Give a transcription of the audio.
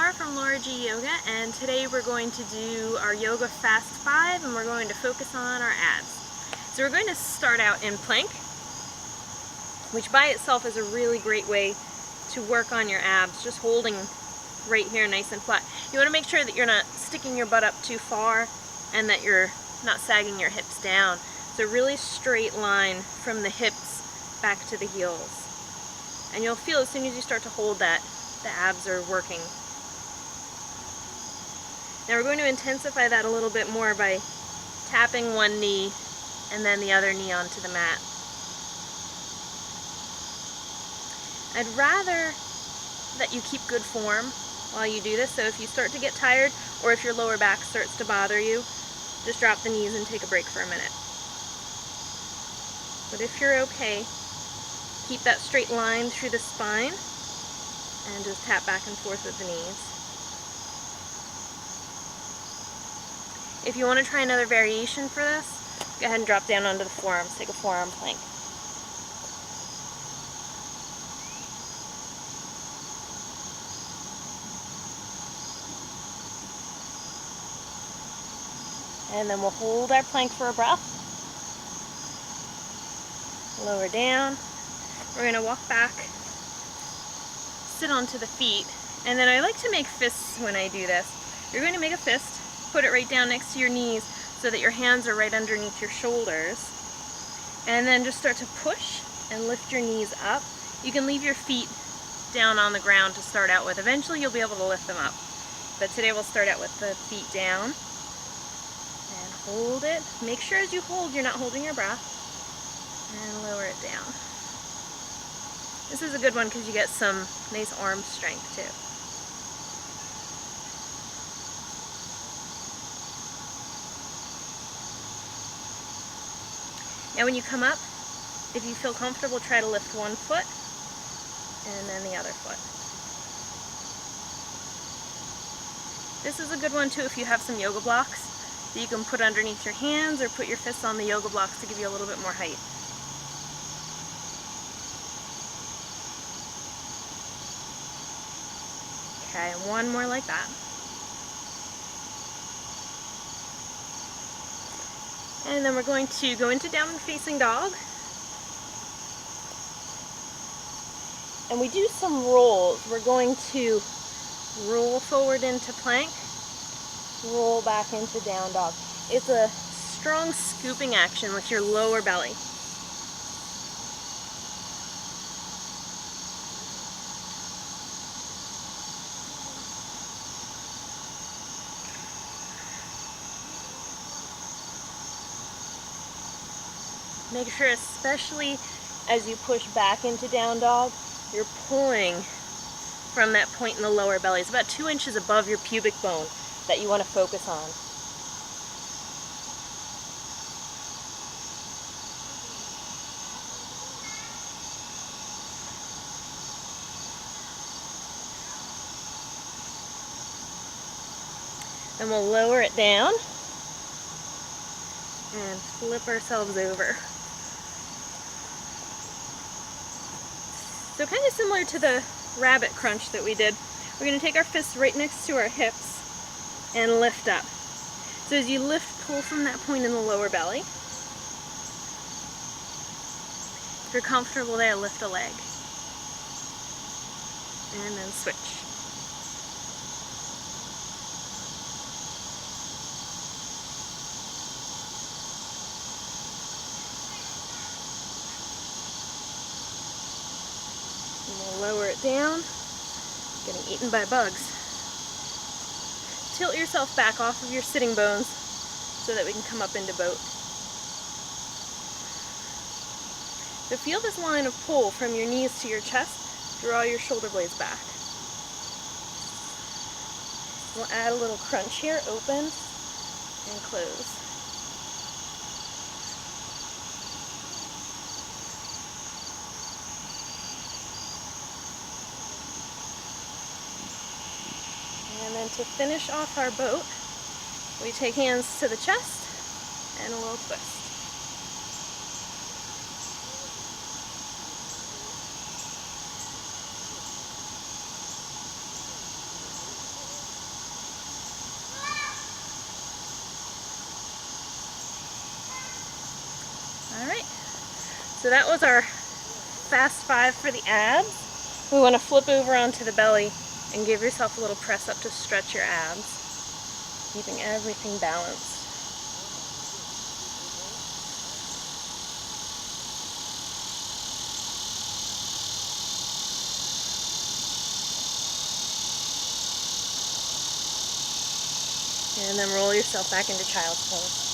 Laura from LauraGYOGA, and today we're going to do our Yoga Fast 5 and we're going to focus on our abs. So we're going to start out in plank, which by itself is a really great way to work on your abs, just holding right here nice and flat. You want to make sure that you're not sticking your butt up too far and that you're not sagging your hips down. So really straight line from the hips back to the heels. And you'll feel as soon as you start to hold that, the abs are working. Now we're going to intensify that a little bit more by tapping one knee and then the other knee onto the mat. I'd rather that you keep good form while you do this, so if you start to get tired or if your lower back starts to bother you, just drop the knees and take a break for a minute. But if you're okay, keep that straight line through the spine and just tap back and forth with the knees. If you want to try another variation for this, go ahead and drop down onto the forearms. Take a forearm plank. And then we'll hold our plank for a breath. Lower down. We're going to walk back, sit onto the feet, and then I like to make fists when I do this. You're going to make a fist, put it right down next to your knees so that your hands are right underneath your shoulders, and then just start to push and lift your knees up. You can leave your feet down on the ground to start out with. Eventually you'll be able to lift them up, but today we'll start out with the feet down and hold it. Make sure as you hold you're not holding your breath, and lower it down. This is a good one because you get some nice arm strength too. Now when you come up, if you feel comfortable, try to lift one foot and then the other foot. This is a good one too if you have some yoga blocks that you can put underneath your hands or put your fists on the yoga blocks to give you a little bit more height. Okay, one more like that. And then we're going to go into downward facing dog. And we do some rolls. We're going to roll forward into plank, roll back into down dog. It's a strong scooping action with your lower belly. Make sure, especially as you push back into down dog, you're pulling from that point in the lower belly. It's about 2 inches above your pubic bone that you want to focus on. Then we'll lower it down and flip ourselves over. So kind of similar to the rabbit crunch that we did, we're going to take our fists right next to our hips and lift up. So as you lift, pull from that point in the lower belly. If you're comfortable there, lift a leg. And then switch. Lower it down, getting eaten by bugs. Tilt yourself back off of your sitting bones so that we can come up into boat. So feel this line of pull from your knees to your chest, draw your shoulder blades back. We'll add a little crunch here, open and close. And then to finish off our boat, we take hands to the chest and a little twist. So that was our fast 5 for the abs. We want to flip over onto the belly and give yourself a little press up to stretch your abs, keeping everything balanced. And then roll yourself back into child's pose.